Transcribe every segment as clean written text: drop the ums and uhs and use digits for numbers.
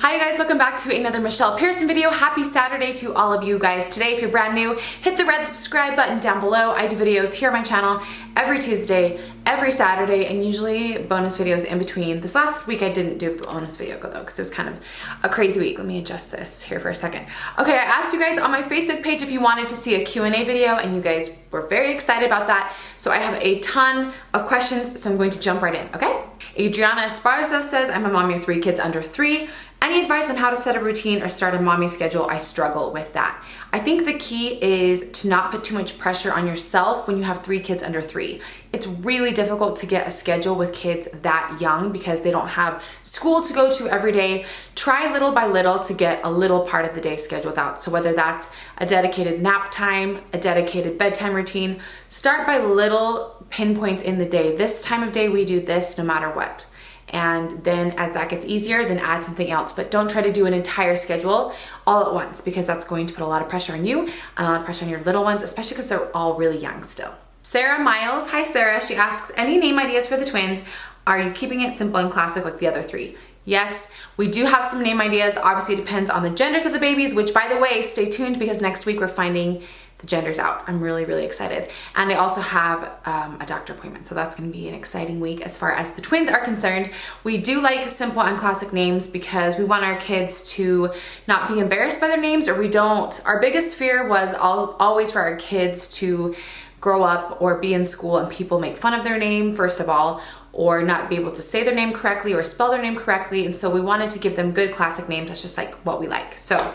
Hi you guys, welcome back to another Michelle Pearson video. Happy Saturday to all of you guys. Today, if you're brand new, hit the red subscribe button down below. I do videos here on my channel every Tuesday, every Saturday, and usually bonus videos in between. This last week I didn't do a bonus video though, because it was kind of a crazy week. Let me adjust this here for a second. Okay, I asked you guys on my Facebook page if you wanted to see a Q&A video, and you guys were very excited about that. So I have a ton of questions, so I'm going to jump right in, okay? Adriana Esparza says, I'm a mommy of 3 kids under 3. Any advice on how to set a routine or start a mommy schedule? I struggle with that. I think the key is to not put too much pressure on yourself when you have 3 kids under 3. It's really difficult to get a schedule with kids that young because they don't have school to go to every day. Try little by little to get a little part of the day scheduled out. So whether that's a dedicated nap time, a dedicated bedtime routine, start by little pinpoints in the day. This time of day we do this no matter what. And then as that gets easier, then add something else. But don't try to do an entire schedule all at once, because that's going to put a lot of pressure on you and a lot of pressure on your little ones, especially because they're all really young still. Sarah Miles, hi Sarah, she asks, any name ideas for the twins? Are you keeping it simple and classic like the other 3? Yes, we do have some name ideas. Obviously it depends on the genders of the babies, which by the way, stay tuned because next week we're finding the genders out. I'm really excited. And I also have a doctor appointment, so that's going to be an exciting week as far as the twins are concerned. We do like simple and classic names because we want our kids to not be embarrassed by their names, or we don't. Our biggest fear was always for our kids to grow up or be in school and people make fun of their name, first of all, or not be able to say their name correctly or spell their name correctly. And so we wanted to give them good classic names. That's just like what we like. So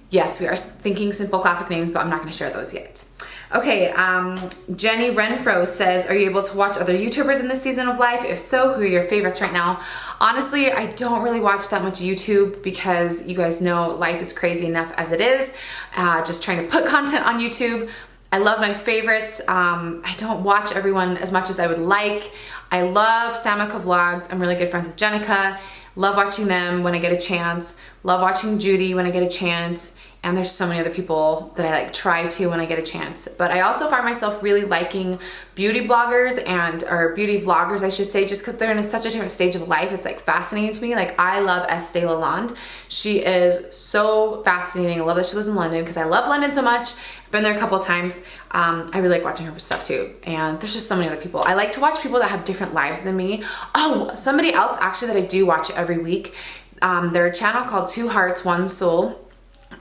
yes, we are thinking simple classic names, but I'm not going to share those yet. Okay, Jenny Renfro says, are you able to watch other YouTubers in this season of life? If so, who are your favorites right now? Honestly, I don't really watch that much YouTube because you guys know life is crazy enough as it is. Just trying to put content on YouTube. I love my favorites. I don't watch everyone as much as I would like. I love Samika Vlogs. I'm really good friends with Jenica. Love watching them when I get a chance. Love watching Judy when I get a chance. And there's so many other people that I like try to when I get a chance. But I also find myself really liking beauty bloggers or beauty vloggers, I should say, just because they're in such a different stage of life. It's like fascinating to me. Like I love Estee Lalonde. She is so fascinating. I love that she lives in London because I love London so much. I've been there a couple of times. I really like watching her for stuff too. And there's just so many other people. I like to watch people that have different lives than me. Oh, somebody else actually that I do watch every week. They're a channel called 2 Hearts, 1 Soul.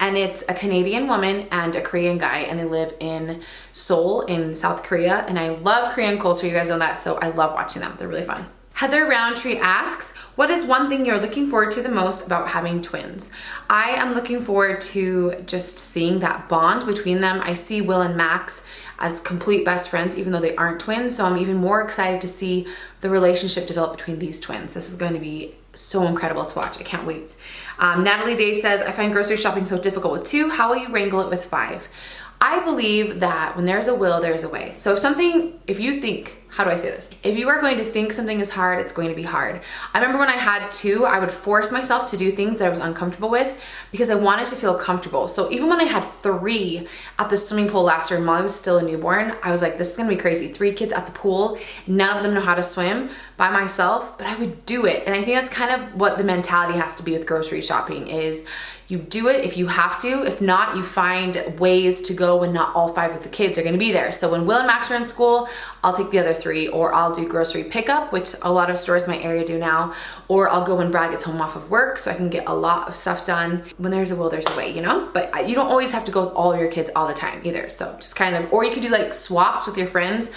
And it's a Canadian woman and a Korean guy, and they live in Seoul in South Korea. And I love Korean culture, you guys know that, so I love watching them. They're really fun. Heather Roundtree asks, what is one thing you're looking forward to the most about having twins? I am looking forward to just seeing that bond between them. I see Will and Max as complete best friends, even though they aren't twins. So I'm even more excited to see the relationship develop between these twins. This is going to be so incredible to watch. I can't wait. Natalie Day says, I find grocery shopping so difficult with 2. How will you wrangle it with 5? I believe that when there's a will, there's a way. So if you think, how do I say this? If you are going to think something is hard, it's going to be hard. I remember when I had 2, I would force myself to do things that I was uncomfortable with because I wanted to feel comfortable. So even when I had 3 at the swimming pool last year, Molly was still a newborn, I was like, this is gonna be crazy. 3 kids at the pool, none of them know how to swim by myself, but I would do it. And I think that's kind of what the mentality has to be with grocery shopping is you do it if you have to. If not, you find ways to go when not all 5 of the kids are gonna be there. So when Will and Max are in school, I'll take the other 3, or I'll do grocery pickup, which a lot of stores in my area do now, or I'll go when Brad gets home off of work so I can get a lot of stuff done. When there's a will, there's a way, you know? But you don't always have to go with all of your kids all the time either. So just kind of, or you could do like swaps with your friends.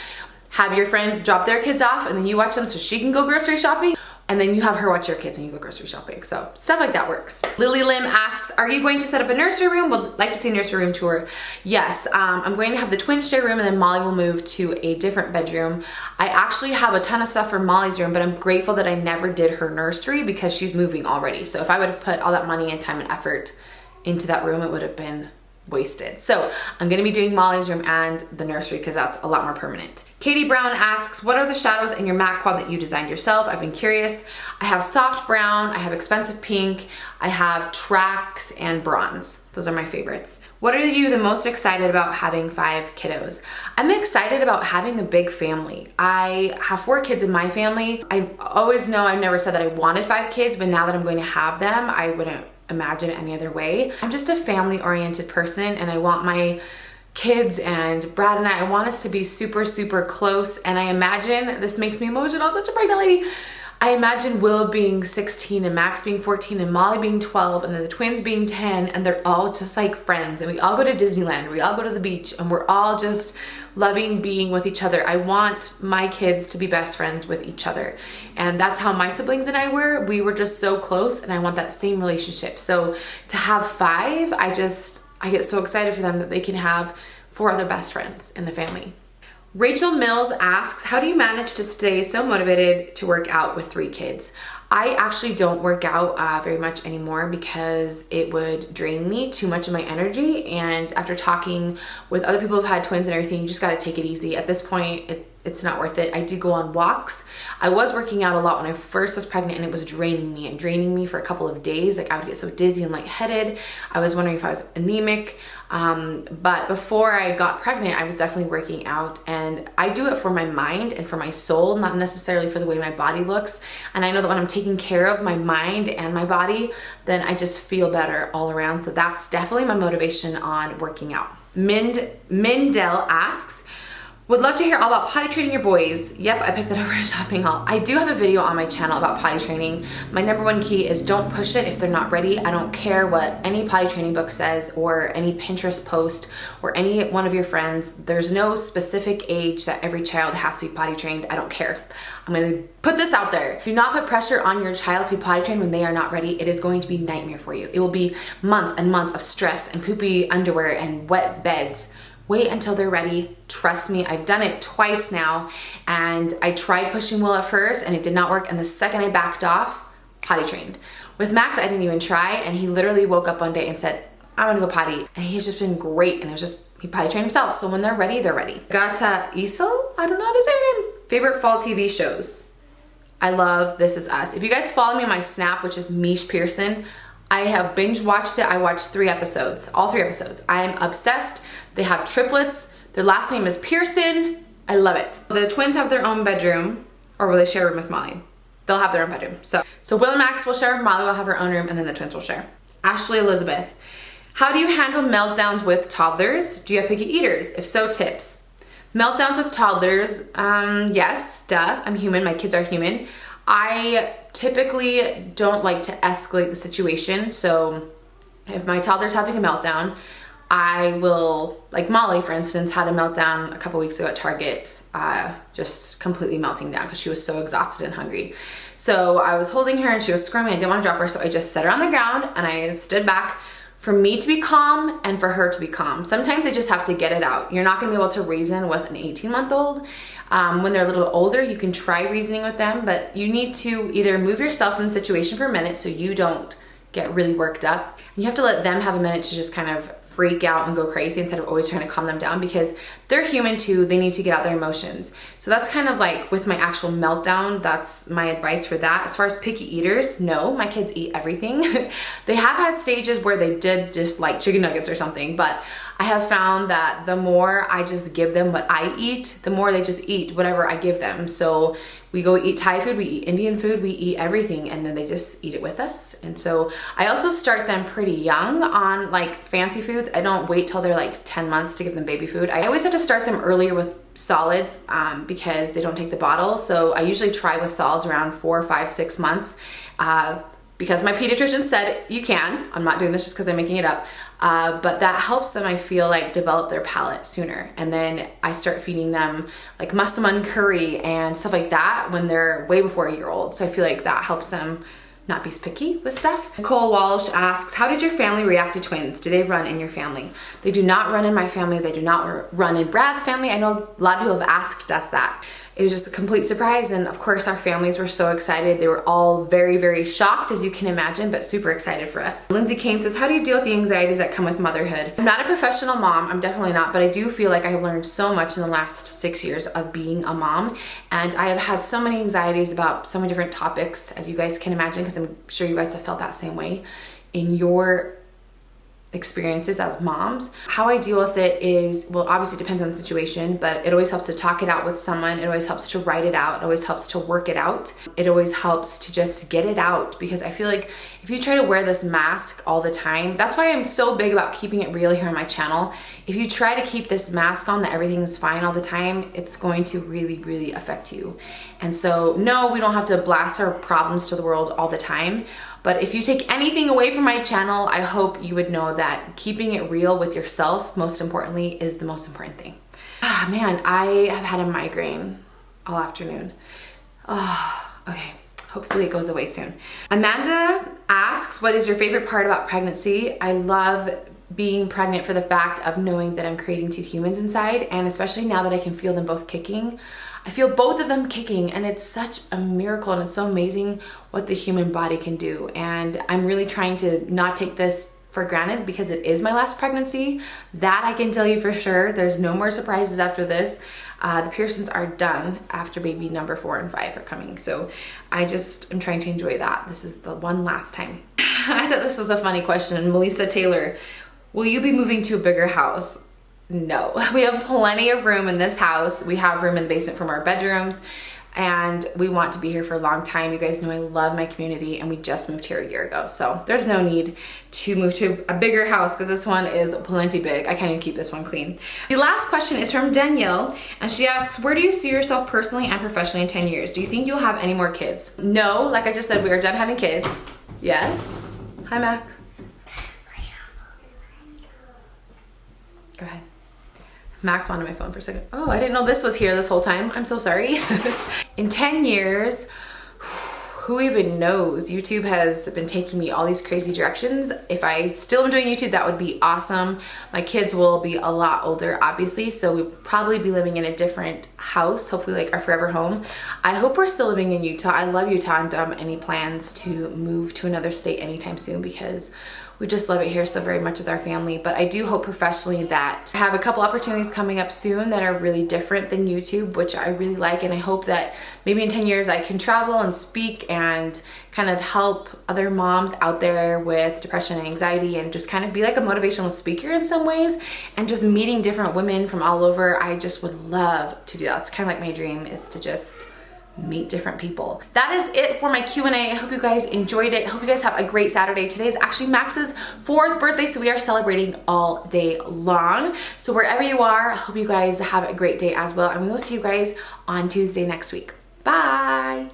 Have your friend drop their kids off and then you watch them so she can go grocery shopping. And then you have her watch your kids when you go grocery shopping. So stuff like that works. Lily Lim asks, are you going to set up a nursery room? Would like to see a nursery room tour. Yes, I'm going to have the twins share room and then Molly will move to a different bedroom. I actually have a ton of stuff for Molly's room, but I'm grateful that I never did her nursery because she's moving already. So if I would have put all that money and time and effort into that room, it would have been wasted. So I'm gonna be doing Molly's room and the nursery because that's a lot more permanent. Katie Brown asks, what are the shadows in your mat quad that you designed yourself? I've been curious. I have soft brown, I have expensive pink, I have tracks and bronze. Those are my favorites. What are you the most excited about having 5 kiddos? I'm excited about having a big family. I have 4 kids in my family. I always know I've never said that I wanted 5 kids, but now that I'm going to have them, I wouldn't imagine it any other way. I'm just a family-oriented person, and I want my kids and Brad and I want us to be super, super close. And I imagine, this makes me emotional, I'm such a pregnant lady. I imagine Will being 16 and Max being 14 and Molly being 12 and then the twins being 10, and they're all just like friends, and we all go to Disneyland, we all go to the beach, and we're all just loving being with each other. I want my kids to be best friends with each other. And that's how my siblings and I were. We were just so close, and I want that same relationship. So to have 5, I get so excited for them that they can have 4 other best friends in the family. Rachel Mills asks, how do you manage to stay so motivated to work out with 3 kids? I actually don't work out very much anymore because it would drain me too much of my energy. And after talking with other people who've had twins and everything, you just got to take it easy. At this point, it's not worth it. I do go on walks. I was working out a lot when I first was pregnant, and it was draining me for a couple of days. Like, I would get so dizzy and lightheaded. I was wondering if I was anemic. But before I got pregnant, I was definitely working out, and I do it for my mind and for my soul, not necessarily for the way my body looks. And I know that when I'm taking care of my mind and my body, then I just feel better all around. So that's definitely my motivation on working out. Mindell asks, would love to hear all about potty training your boys. Yep, I picked that over a shopping haul. I do have a video on my channel about potty training. My #1 key is don't push it if they're not ready. I don't care what any potty training book says or any Pinterest post or any one of your friends. There's no specific age that every child has to be potty trained. I don't care. I'm gonna put this out there. Do not put pressure on your child to be potty trained when they are not ready. It is going to be a nightmare for you. It will be months and months of stress and poopy underwear and wet beds. Wait until they're ready. Trust me, I've done it twice now, and I tried pushing Will at first and it did not work, and the second I backed off, potty trained. With Max, I didn't even try, and he literally woke up one day and said, I want to go potty, and he has just been great, and he potty trained himself. So when they're ready, they're ready. Gata Isel, I don't know how to say her name. Favorite fall TV shows. I love This Is Us. If you guys follow me on my Snap, which is Mish Pearson, I have binge watched it. I watched 3 episodes, all 3 episodes. I am obsessed. They have triplets. Their last name is Pearson. I love it. The twins have their own bedroom, or will they share a room with Molly? They'll have their own bedroom. So Will and Max will share, Molly will have her own room, and then the twins will share. Ashley Elizabeth, how do you handle meltdowns with toddlers? Do you have picky eaters? If so, tips. Meltdowns with toddlers, yes, duh. I'm human, my kids are human. I typically don't like to escalate the situation. So if my toddler's having a meltdown, I will, like Molly, for instance, had a meltdown a couple weeks ago at Target, just completely melting down because she was so exhausted and hungry. So I was holding her and she was squirming. I didn't want to drop her, so I just set her on the ground and I stood back for me to be calm and for her to be calm. Sometimes I just have to get it out. You're not going to be able to reason with an 18-month-old. When they're a little bit older, you can try reasoning with them, but you need to either move yourself from the situation for a minute so you don't get really worked up. You have to let them have a minute to just kind of freak out and go crazy instead of always trying to calm them down, because they're human too. They need to get out their emotions. So that's kind of like with my actual meltdown, that's my advice for that. As far as picky eaters, no, my kids eat everything. They have had stages where they did just like chicken nuggets or something, but I have found that the more I just give them what I eat, the more they just eat whatever I give them. So we go eat Thai food, we eat Indian food, we eat everything, and then they just eat it with us. And so I also start them pretty young on like fancy foods. I don't wait till they're like 10 months to give them baby food. I always have to start them earlier with solids because they don't take the bottle. So I usually try with solids around 4, 5, 6 months. Because my pediatrician said you can. I'm not doing this just because I'm making it up. But that helps them, I feel like, develop their palate sooner. And then I start feeding them like massaman curry and stuff like that when they're way before a year old. So I feel like that helps them not be picky with stuff. Nicole Walsh asks, how did your family react to twins? Do they run in your family? They do not run in my family. They do not run in Brad's family. I know a lot of people have asked us that. it was just a complete surprise. And of course our families were so excited. They were all very, very shocked, as you can imagine, but super excited for us. Lindsay Kane says, how do you deal with the anxieties that come with motherhood? I'm not a professional mom, I'm definitely not, but I do feel like I've learned so much in the last 6 years of being a mom. And I have had so many anxieties about so many different topics, as you guys can imagine, because I'm sure you guys have felt that same way in your experiences as moms. How I deal with it is, well, obviously depends on the situation, but it always helps to talk it out with someone. It always helps to write it out. It always helps to work it out. It always helps to just get it out, because I feel like if you try to wear this mask all the time, that's why I'm so big about keeping it real here on my channel. If you try to keep this mask on that everything is fine all the time, it's going to really, really affect you. And so no, we don't have to blast our problems to the world all the time. But if you take anything away from my channel, I hope you would know that keeping it real with yourself, most importantly, is the most important thing. Ah, man, I have had a migraine all afternoon. Oh, okay. Hopefully it goes away soon. Amanda asks, what is your favorite part about pregnancy? I love being pregnant for the fact of knowing that I'm creating two humans inside, and especially now that I can feel them both kicking. I feel both of them kicking, and it's such a miracle, and it's so amazing what the human body can do. And I'm really trying to not take this for granted, because it is my last pregnancy. That I can tell you for sure. There's no more surprises after this. The Pearsons are done after baby number 4 and 5 are coming. So I just am trying to enjoy that. This is the one last time. I thought this was a funny question. Melissa Taylor, will you be moving to a bigger house? No, we have plenty of room in this house. We have room in the basement from our bedrooms, and we want to be here for a long time. You guys know I love my community, and we just moved here a year ago. So there's no need to move to a bigger house, because this one is plenty big. I can't even keep this one clean. The last question is from Danielle, and she asks, where do you see yourself personally and professionally in 10 years? Do you think you'll have any more kids? No, like I just said, we are done having kids. Yes. Hi, Max. Go ahead. Max wanted my phone for a second. Oh, I didn't know this was here this whole time. I'm so sorry. In 10 years, who even knows? YouTube has been taking me all these crazy directions. If I still am doing YouTube, that would be awesome. My kids will be a lot older, obviously, so we'll probably be living in a different house, hopefully like our forever home. I hope we're still living in Utah. I love Utah and don't have any plans to move to another state anytime soon, because we just love it here so very much with our family. But I do hope professionally that I have a couple opportunities coming up soon that are really different than YouTube, which I really like. And I hope that maybe in 10 years I can travel and speak and kind of help other moms out there with depression and anxiety, and just kind of be like a motivational speaker in some ways, and just meeting different women from all over. I just would love to do that. It's kind of like my dream, is to just meet different people. That is it for my Q&A. I hope you guys enjoyed it. I hope you guys have a great Saturday. Today is actually Max's 4th birthday, so we are celebrating all day long. So wherever you are, I hope you guys have a great day as well, and we will see you guys on Tuesday next week. Bye!